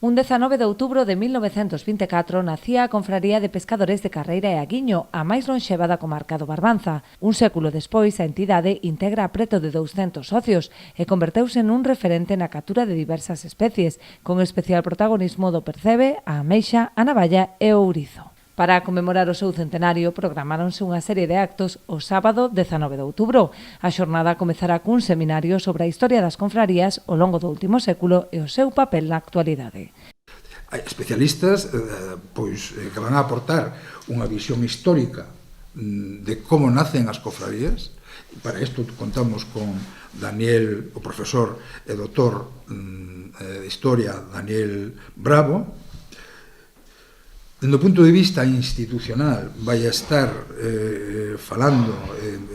Un 19 de outubro de 1924 nacía a Confraría de Pescadores de Carreira e Aguiño, a máis lonxeva da comarca do Barbanza. Un século despois, a entidade integra preto de 200 socios e converteuse nun referente na captura de diversas especies, con especial protagonismo do percebe, a ameixa, a navalla e o ourizo. Para conmemorar o seu centenario, programáronse unha serie de actos o sábado 19 de outubro. A xornada comezará cun seminario sobre a historia das confrarías ao longo do último século e o seu papel na actualidade. Hai especialistas que van a aportar unha visión histórica de como nacen as cofradías. Para isto contamos con Daniel, o profesor e doutor de Historia, Daniel Bravo. Dende o punto de vista institucional vai a estar falando,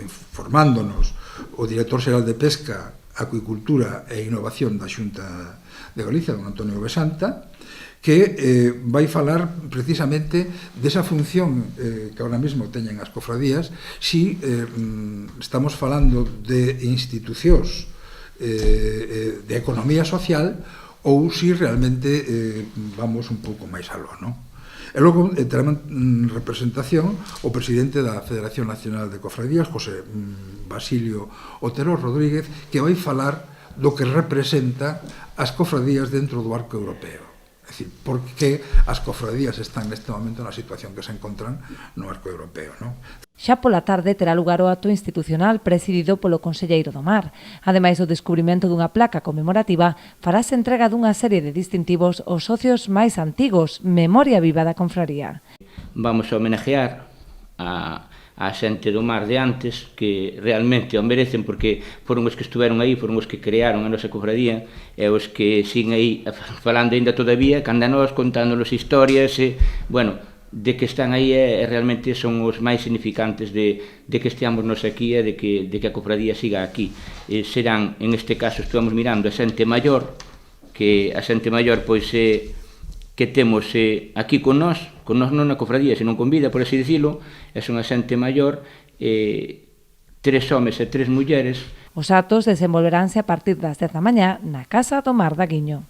informándonos o director xeral de Pesca, Acuicultura e Innovación da Xunta de Galicia, don Antonio Besanta, que vai falar precisamente desa función que ahora mesmo teñen as cofradías, si estamos falando de institucións de economía social ou si realmente vamos un pouco máis aló, non? E logo terá representación o presidente da Federación Nacional de Cofradías, José Basilio Otero Rodríguez, que vai falar do que representa as cofradías dentro do arco europeo. É dicir, por que as cofradías están neste momento na situación que se encontran no arco europeo, non? Xa pola tarde terá lugar o acto institucional presidido polo Conselleiro do Mar. Ademais do descubrimento dunha placa conmemorativa, farase entrega dunha serie de distintivos aos socios máis antigos, memoria viva da confraría. Vamos a homenajear a xente do mar de antes, que realmente o merecen porque foron os que estuveron aí, foron os que crearon a nosa cofradía e os que siguen aí falando ainda todavía, canda nós, contándonos historias e, bueno, de que están aí e realmente son os máis significantes de que esteamos nos aquí e de que a cofradía siga aquí. Serán, en este caso, estamos mirando a xente maior, que a xente maior pois que temos aquí con nós non na cofradía, senón con vida, por así dicilo, e son a xente maior, 3 homes e 3 mulleres. Os actos desenvolveranse a partir das 10 da mañá na Casa do Mar de Aguiño.